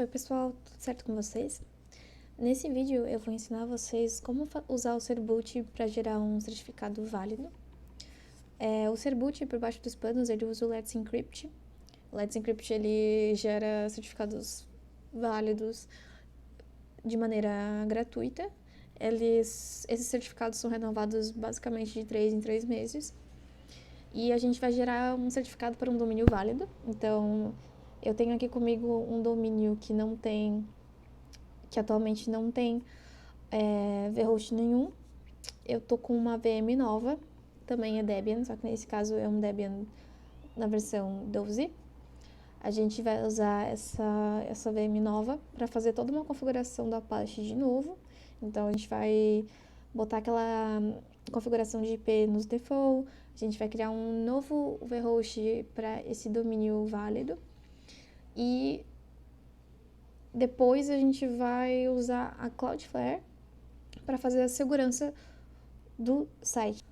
Oi pessoal, tudo certo com vocês? Nesse vídeo eu vou ensinar vocês como usar o Cerboot para gerar um certificado válido. O Cerboot, por baixo dos panos, ele usa o Let's Encrypt. O Let's Encrypt ele gera certificados válidos de maneira gratuita. Esses certificados são renovados basicamente de 3 em 3 meses. E a gente vai gerar um certificado para um domínio válido. Então, eu tenho aqui comigo um domínio que atualmente não tem vhost nenhum. Eu tô com uma VM nova, também é Debian, só que nesse caso é um Debian na versão 12. A gente vai usar essa VM nova para fazer toda uma configuração do Apache de novo. Então a gente vai botar aquela configuração de IP nos default, a gente vai criar um novo vhost para esse domínio válido e depois a gente vai usar a Cloudflare para fazer a segurança do site.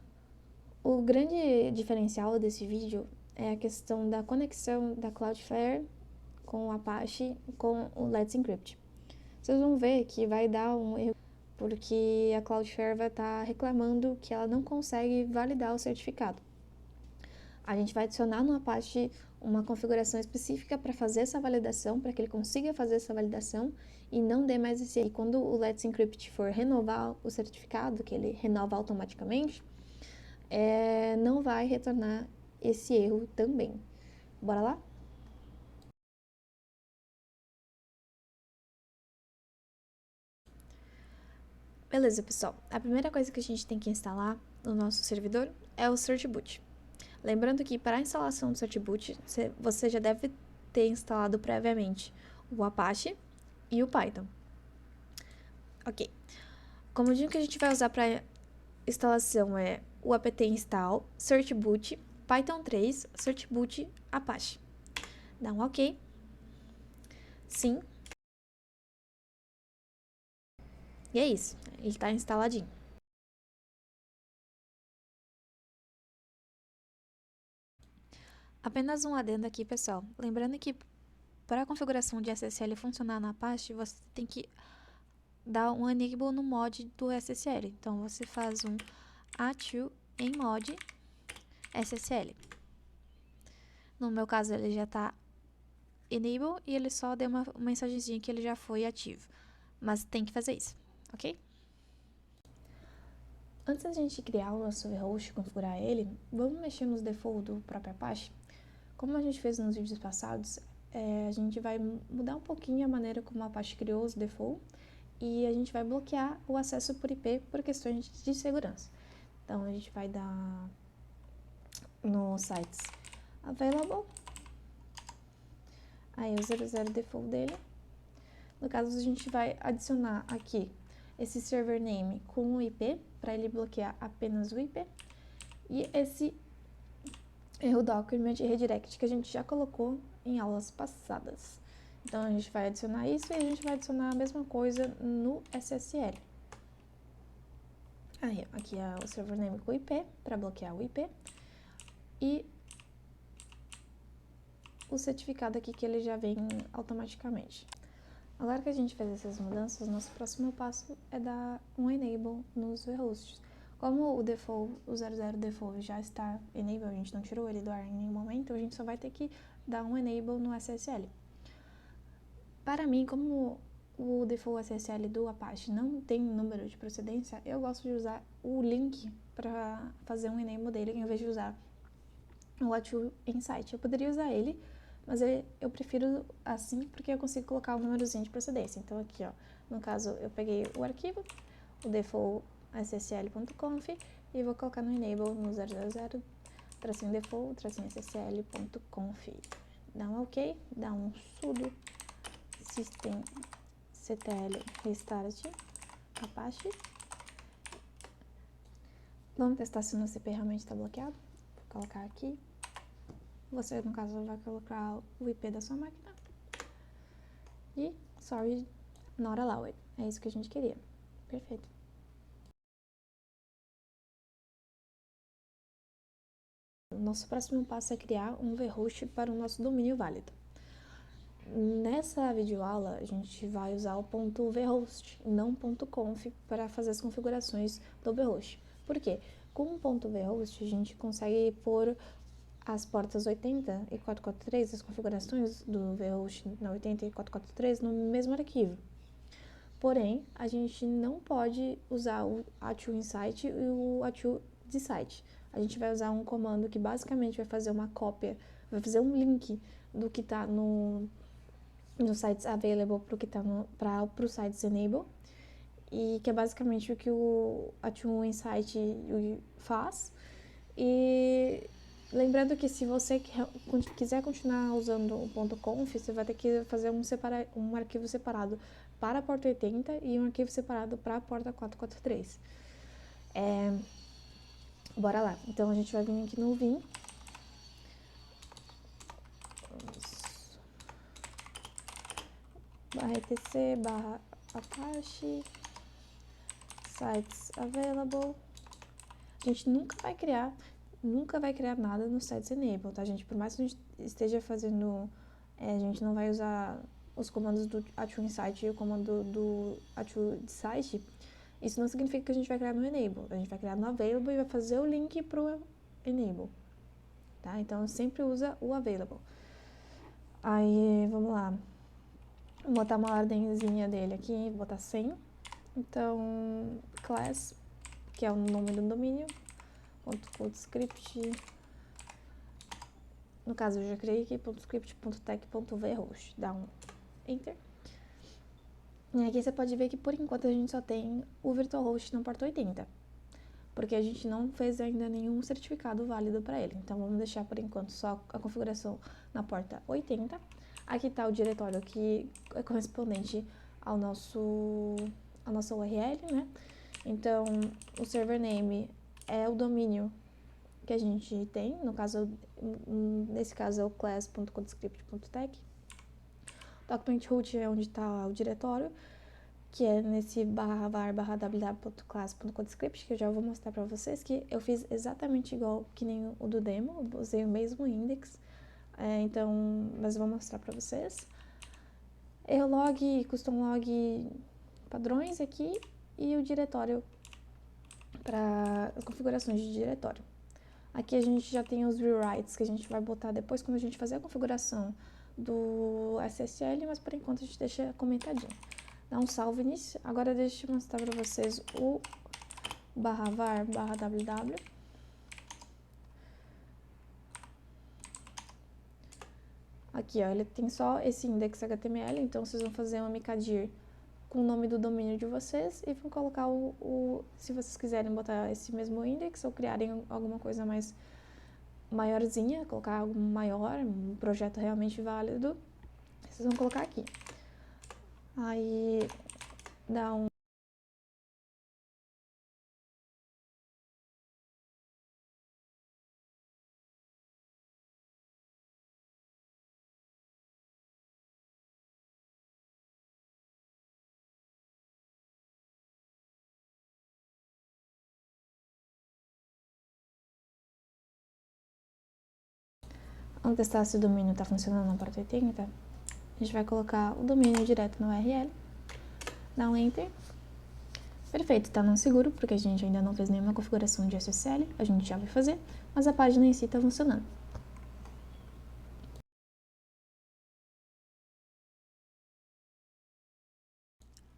O grande diferencial desse vídeo é a questão da conexão da Cloudflare com o Apache com o Let's Encrypt. Vocês vão ver que vai dar um erro porque a Cloudflare vai estar reclamando que ela não consegue validar o certificado. A gente vai adicionar no Apache uma configuração específica para fazer essa validação, para que ele consiga fazer essa validação e não dê mais esse erro. E quando o Let's Encrypt for renovar o certificado, que ele renova automaticamente, não vai retornar esse erro também. Bora lá? Beleza, pessoal. A primeira coisa que a gente tem que instalar no nosso servidor é o Certboot. Lembrando que para a instalação do Certboot, você já deve ter instalado previamente o Apache e o Python. Ok. O comandinho que a gente vai usar para instalação é o apt install certboot python 3 certboot apache. Dá um ok. Sim. E é isso. Ele está instaladinho. Apenas um adendo aqui, pessoal. Lembrando que para a configuração de SSL funcionar na Apache, você tem que dar um enable no mod do SSL. Então, você faz um a2 em mod SSL. No meu caso, ele já está enable e ele só deu uma mensagenzinha que ele já foi ativo. Mas tem que fazer isso, ok? Antes da gente criar o nosso vhost e configurar ele, vamos mexer nos defaults do próprio Apache. Como a gente fez nos vídeos passados, a gente vai mudar um pouquinho a maneira como o Apache criou os defaults e a gente vai bloquear o acesso por IP por questões de segurança. Então, a gente vai dar no sites available, aí o 00 default dele. No caso, a gente vai adicionar aqui esse server name com o IP, para ele bloquear apenas o IP, e esse erro document redirect que a gente já colocou em aulas passadas. Então, a gente vai adicionar isso e a gente vai adicionar a mesma coisa no SSL. Aí, aqui é o server name com o IP, para bloquear o IP. E o certificado aqui que ele já vem automaticamente. Agora que a gente fez essas mudanças, nosso próximo passo é dar um enable nos vhosts. Como o default, o 00 default já está enable, a gente não tirou ele do ar em nenhum momento, a gente só vai ter que dar um enable no SSL. Para mim, como o default SSL do Apache não tem número de procedência, eu gosto de usar o link para fazer um enable dele, em vez de usar o A2 Insight. Eu poderia usar ele, mas eu prefiro assim porque eu consigo colocar o númerozinho de procedência. Então aqui, ó, no caso, eu peguei o arquivo, o default ssl.conf e vou colocar no enable no 000 -default-ssl.conf. Dá um ok, dá um sudo systemctl restart apache. Vamos testar se o nosso IP realmente está bloqueado. Vou colocar aqui. Você, no caso, vai colocar o IP da sua máquina. E sorry, not allowed. É isso que a gente queria. Perfeito. O nosso próximo passo é criar um vhost para o nosso domínio válido. Nessa videoaula, a gente vai usar o ponto .vhost, não ponto .conf, para fazer as configurações do vhost. Por quê? Com o ponto .vhost, a gente consegue pôr as portas 80 e 443, as configurações do vhost na 80 e 443 no mesmo arquivo. Porém, a gente não pode usar o atu_insight e o atu_decite. A gente vai usar um comando que basicamente vai fazer uma cópia, vai fazer um link do que está no sites available para o sites enable, e que é basicamente o que o atu_insight faz. E lembrando que se você quiser continuar usando o .conf, você vai ter que fazer um arquivo separado para a porta 80 e um arquivo separado para a porta 443. Bora lá. Então, a gente vai vir aqui no vim. /etc, /apache, sites available. A gente nunca vai criar nada no sites enable, tá, gente? Por mais que a gente esteja fazendo, a gente não vai usar os comandos do atu_insight e o comando do atu_decite. Isso não significa que a gente vai criar no enable. A gente vai criar no available e vai fazer o link pro enable, tá? Então, sempre usa o available. Aí, vamos lá. Vou botar uma ordenzinha dele aqui, vou botar 100. Então, class, que é o nome do domínio, .codescript, no caso eu já criei aqui, .script.tech.vhost, dá um enter. E aqui você pode ver que por enquanto a gente só tem o virtualhost na porta 80, porque a gente não fez ainda nenhum certificado válido para ele. Então vamos deixar por enquanto só a configuração na porta 80. Aqui está o diretório que é correspondente ao nossa URL, né? Então, o server name é o domínio que a gente tem, nesse caso é o class.codescript.tech. Document root é onde está o diretório, que é nesse /var/ww.class.codescript, que eu já vou mostrar para vocês, que eu fiz exatamente igual que nem o do demo, eu usei o mesmo index, mas eu vou mostrar para vocês. Errolog e custom log padrões aqui, e o diretório para as configurações de diretório. Aqui a gente já tem os rewrites que a gente vai botar depois quando a gente fazer a configuração do SSL, mas por enquanto a gente deixa comentadinho. Dá um salve nisso. Agora deixa eu mostrar para vocês o /var/ww. Aqui, ó, ele tem só esse index HTML, então vocês vão fazer uma mkdir com o nome do domínio de vocês e vão colocar se vocês quiserem botar esse mesmo index ou criarem alguma coisa mais maiorzinha, colocar algo maior, um projeto realmente válido, vocês vão colocar aqui. Aí dá um vamos testar se o domínio está funcionando na porta 80. A gente vai colocar o domínio direto no URL, dá um enter. Perfeito, está não seguro, porque a gente ainda não fez nenhuma configuração de SSL, a gente já vai fazer, mas a página em si está funcionando.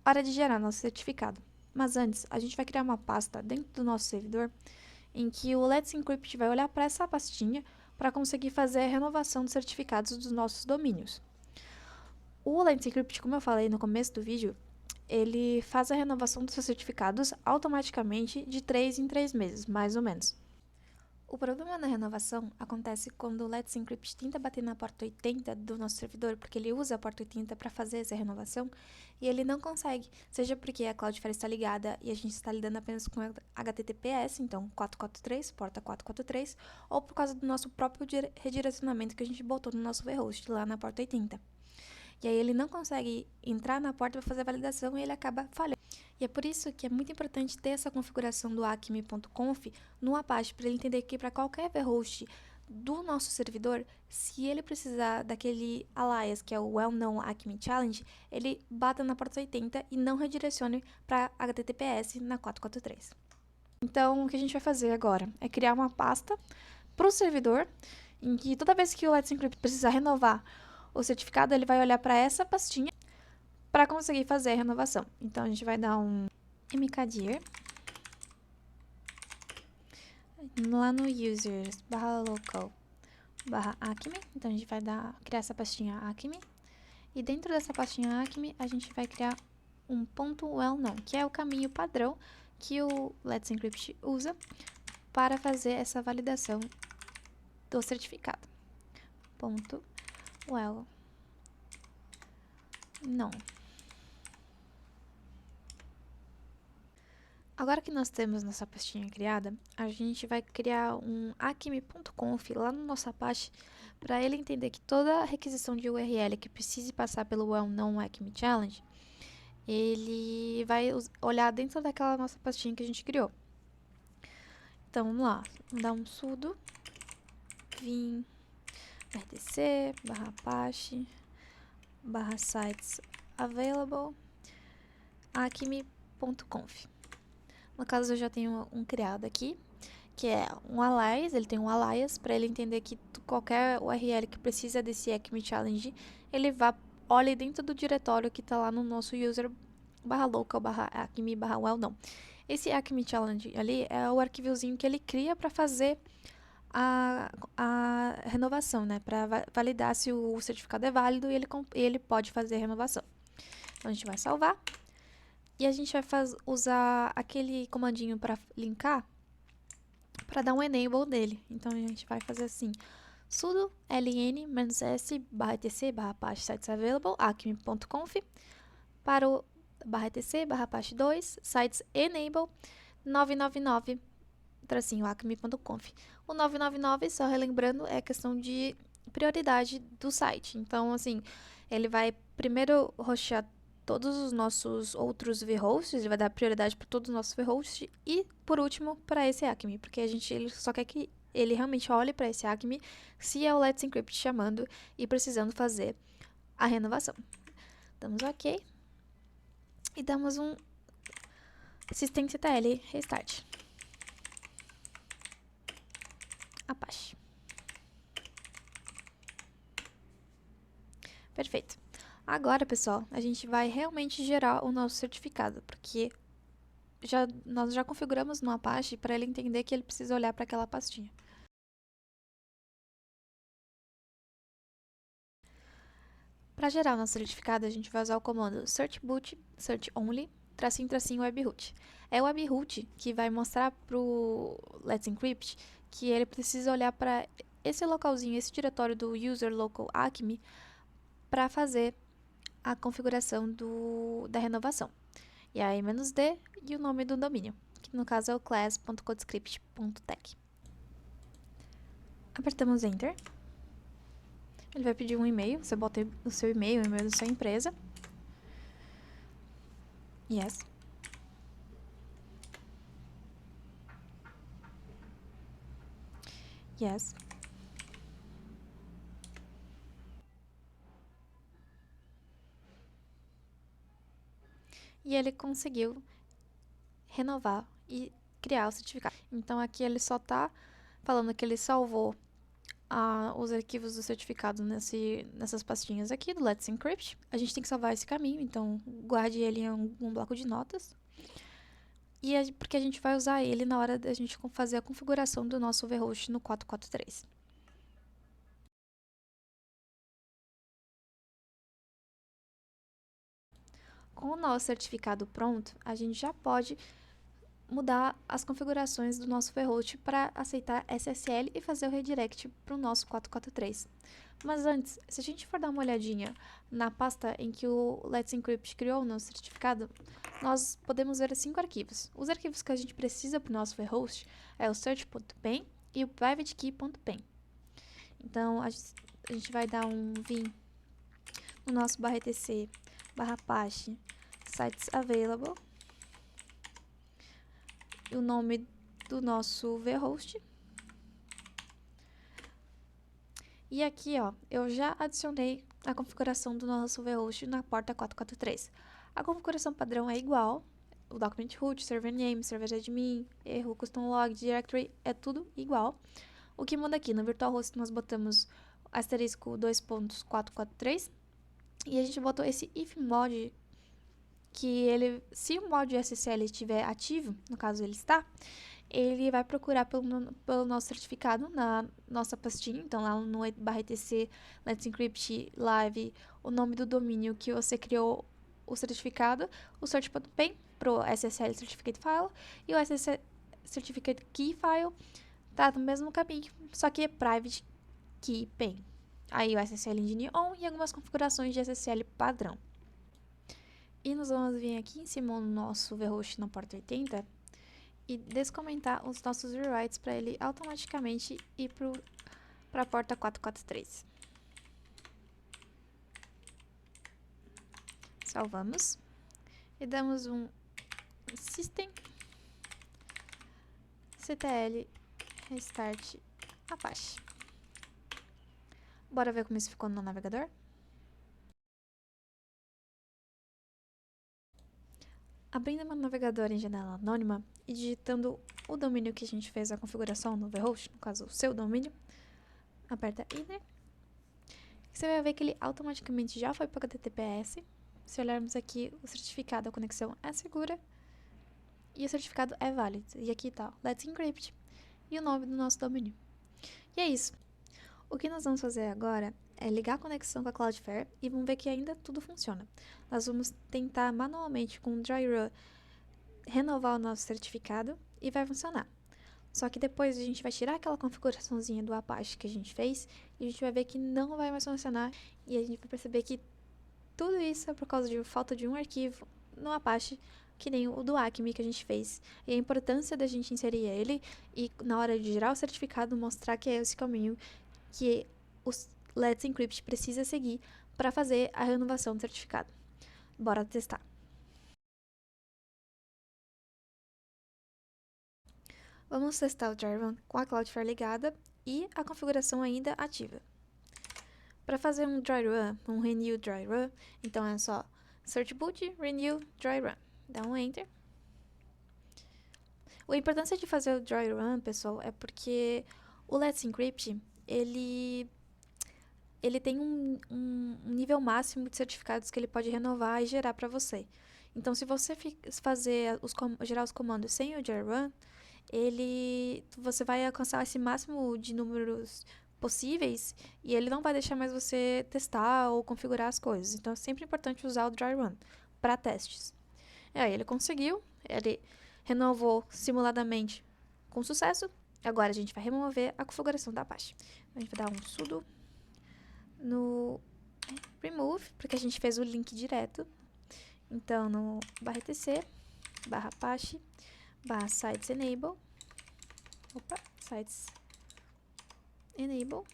Hora de gerar nosso certificado. Mas antes, a gente vai criar uma pasta dentro do nosso servidor, em que o Let's Encrypt vai olhar para essa pastinha para conseguir fazer a renovação dos certificados dos nossos domínios. O Let's Encrypt, como eu falei no começo do vídeo, ele faz a renovação dos seus certificados automaticamente de 3 em 3 meses, mais ou menos. O problema na renovação acontece quando o Let's Encrypt tenta bater na porta 80 do nosso servidor, porque ele usa a porta 80 para fazer essa renovação, e ele não consegue, seja porque a Cloudflare está ligada e a gente está lidando apenas com HTTPS, então 443, porta 443, ou por causa do nosso próprio redirecionamento que a gente botou no nosso vhost lá na porta 80. E aí ele não consegue entrar na porta para fazer a validação e ele acaba falhando. E é por isso que é muito importante ter essa configuração do acme.conf no Apache, para ele entender que para qualquer vhost do nosso servidor, se ele precisar daquele alias, que é o well-known Acme Challenge, ele bata na porta 80 e não redirecione para HTTPS na 443. Então, o que a gente vai fazer agora é criar uma pasta para o servidor, em que toda vez que o Let's Encrypt precisar renovar o certificado, ele vai olhar para essa pastinha para conseguir fazer a renovação. Então, a gente vai dar um mkdir lá no users /local /acme. Então, a gente vai criar essa pastinha acme. E dentro dessa pastinha acme, a gente vai criar um ponto well-known, que é o caminho padrão que o Let's Encrypt usa para fazer essa validação do certificado. Ponto well known. Agora que nós temos nossa pastinha criada, a gente vai criar um acme.conf lá no nosso Apache para ele entender que toda requisição de URL que precise passar pelo well-known Acme Challenge, ele vai olhar dentro daquela nossa pastinha que a gente criou. Então, vamos lá. Vamos dar um sudo vim rtc /apache /sites available acme.conf. No caso, eu já tenho um criado aqui, que é um alias. Ele tem um alias para ele entender que qualquer URL que precisa desse Acme Challenge, ele olha dentro do diretório que está lá no nosso user /local /acme /well-known. Esse Acme Challenge ali é o arquivozinho que ele cria para fazer a renovação, né? Para validar se o certificado é válido e ele pode fazer a renovação. Então, a gente vai salvar. E a gente vai usar aquele comandinho para linkar, para dar um enable dele. Então, a gente vai fazer assim, sudo ln-s /etc /apache sites available acme.conf para o /etc /apache 2 sites enable 999 acme.conf. O 999, só relembrando, é questão de prioridade do site. Então, assim, ele vai primeiro hostear todos os nossos outros vhosts, ele vai dar prioridade para todos os nossos vhosts e, por último, para esse Acme, porque ele só quer que ele realmente olhe para esse Acme se é o Let's Encrypt chamando e precisando fazer a renovação. Damos OK e damos um systemctl restart. Apache. Perfeito. Agora, pessoal, a gente vai realmente gerar o nosso certificado, porque nós já configuramos no Apache para ele entender que ele precisa olhar para aquela pastinha. Para gerar o nosso certificado, a gente vai usar o comando searchboot search-only --webroot. É o webroot que vai mostrar para o Let's Encrypt que ele precisa olhar para esse localzinho, esse diretório do user local acme, para fazer a configuração da renovação. E aí, -d e o nome do domínio, que no caso é o class.codescript.tech. Apertamos Enter. Ele vai pedir um e-mail, você bota o seu e-mail, o e-mail da sua empresa. Yes. Yes. E ele conseguiu renovar e criar o certificado. Então, aqui ele só está falando que ele salvou os arquivos do certificado nessas pastinhas aqui do Let's Encrypt. A gente tem que salvar esse caminho, então guarde ele em um bloco de notas. E porque a gente vai usar ele na hora da gente fazer a configuração do nosso vhost no 443. Com o nosso certificado pronto, a gente já pode mudar as configurações do nosso vhost para aceitar SSL e fazer o redirect para o nosso 443. Mas antes, se a gente for dar uma olhadinha na pasta em que o Let's Encrypt criou o nosso certificado, nós podemos ver 5 arquivos. Os arquivos que a gente precisa para o nosso vhost é o search.pen e o privatekey.pen. Então, a gente vai dar um vim no nosso /etc /apache sites available, o nome do nosso vhost, E aqui, ó, eu já adicionei a configuração do nosso vhost na porta 443. A configuração padrão é igual, o document root, server name, server admin, erro, custom log, directory, é tudo igual. O que muda aqui, no virtual host nós botamos asterisco 2.443 e a gente botou esse if mod, que ele, se o mod SSL estiver ativo, no caso ele está, ele vai procurar pelo nosso certificado na nossa pastinha, então lá no /etc Let's Encrypt Live, o nome do domínio que você criou o certificado, o cert.pen pro SSL Certificate File e o SSL Certificate Key File tá no mesmo caminho, só que é Private Key Pen. Aí o SSL Engine On e algumas configurações de SSL padrão. E nós vamos vir aqui em cima no nosso vhost na porta 80 e descomentar os nossos rewrites para ele automaticamente ir para a porta 443. Salvamos e damos um system ctl restart Apache. Bora ver como isso ficou no navegador? Abrindo meu navegador em janela anônima e digitando o domínio que a gente fez a configuração no vhost, no caso o seu domínio, aperta Enter. Você vai ver que ele automaticamente já foi para o HTTPS. Se olharmos aqui, o certificado da conexão é segura e o certificado é válido. E aqui está Let's Encrypt e o nome do nosso domínio. E é isso. O que nós vamos fazer agora é ligar a conexão com a Cloudflare e vamos ver que ainda tudo funciona. Nós vamos tentar manualmente com o dry run renovar o nosso certificado e vai funcionar. Só que depois a gente vai tirar aquela configuraçãozinha do Apache que a gente fez e a gente vai ver que não vai mais funcionar e a gente vai perceber que tudo isso é por causa de falta de um arquivo no Apache, que nem o do Acme que a gente fez. E a importância da gente inserir ele e na hora de gerar o certificado mostrar que é esse caminho que o Let's Encrypt precisa seguir para fazer a renovação do certificado. Bora testar. Vamos testar o dry run com a Cloudflare ligada e a configuração ainda ativa. Para fazer um dry run, um renew dry run, então é só search boot, renew dry run. Dá um enter. A importância de fazer o dry run, pessoal, é porque o Let's Encrypt, ele tem um nível máximo de certificados que ele pode renovar e gerar para você. Então, se você gerar os comandos sem o dry run, você vai alcançar esse máximo de números possíveis e ele não vai deixar mais você testar ou configurar as coisas. Então, é sempre importante usar o dry run para testes. E aí, ele conseguiu, ele renovou simuladamente com sucesso. Agora, a gente vai remover a configuração da Apache. A gente vai dar um sudo no remove, porque a gente fez o link direto. Então, no /etc, /apache, /sites enable, sites enable,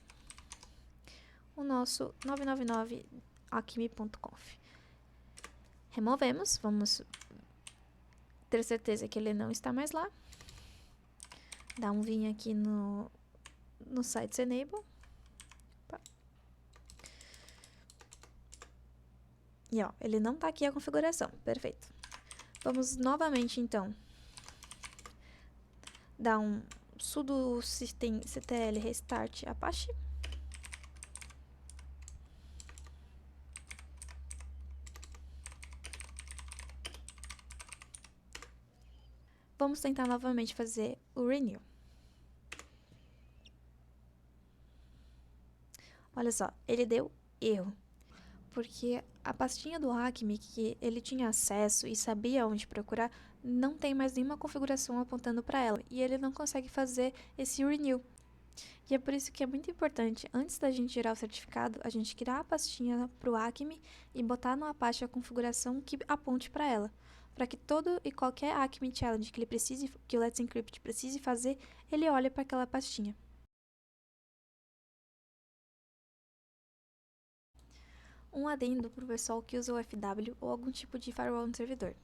o nosso 999acme.conf. Removemos, vamos ter certeza que ele não está mais lá. Dá um vim aqui no sites enable. E ó, ele não tá aqui a configuração, perfeito. Vamos novamente, então, dar um sudo systemctl restart Apache. Vamos tentar novamente fazer o renew. Olha só, ele deu erro. Porque a pastinha do Acme, que ele tinha acesso e sabia onde procurar, não tem mais nenhuma configuração apontando para ela. E ele não consegue fazer esse renew. E é por isso que é muito importante, antes da gente gerar o certificado, a gente criar a pastinha para o Acme e botar no Apache a configuração que aponte para ela. Para que todo e qualquer Acme Challenge que o Let's Encrypt precise fazer, ele olhe para aquela pastinha. Um adendo para o pessoal que usa o FW ou algum tipo de firewall no servidor.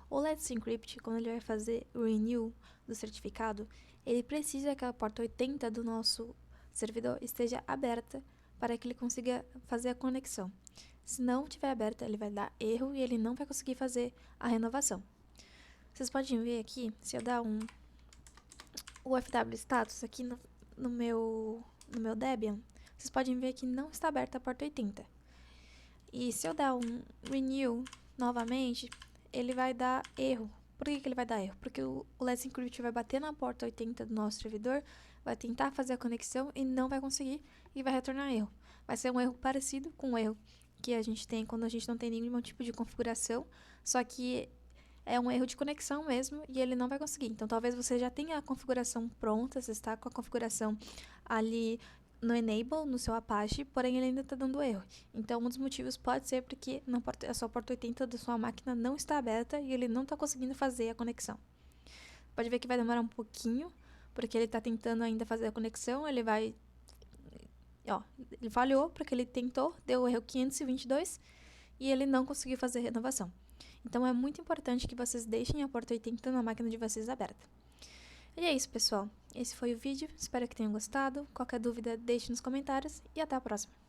O Let's Encrypt, quando ele vai fazer o renew do certificado, ele precisa que a porta 80 do nosso servidor esteja aberta para que ele consiga fazer a conexão. Se não estiver aberta, ele vai dar erro e ele não vai conseguir fazer a renovação. Vocês podem ver aqui, se eu dar o FW status aqui no meu Debian, vocês podem ver que não está aberta a porta 80. E se eu dar um renew novamente, ele vai dar erro. Por que ele vai dar erro? Porque o Let's Encrypt vai bater na porta 80 do nosso servidor, vai tentar fazer a conexão e não vai conseguir e vai retornar erro. Vai ser um erro parecido com o erro que a gente tem quando a gente não tem nenhum tipo de configuração, só que é um erro de conexão mesmo e ele não vai conseguir. Então, talvez você já tenha a configuração pronta, você está com a configuração ali no Enable, no seu Apache, porém ele ainda está dando erro. Então, um dos motivos pode ser porque a sua porta 80 da sua máquina não está aberta e ele não está conseguindo fazer a conexão. Pode ver que vai demorar um pouquinho, porque ele está tentando ainda fazer a conexão, ele falhou porque ele tentou, deu o erro 522 e ele não conseguiu fazer a renovação. Então, é muito importante que vocês deixem a porta 80 na máquina de vocês aberta. E é isso, pessoal. Esse foi o vídeo. Espero que tenham gostado. Qualquer dúvida, deixe nos comentários. E até a próxima.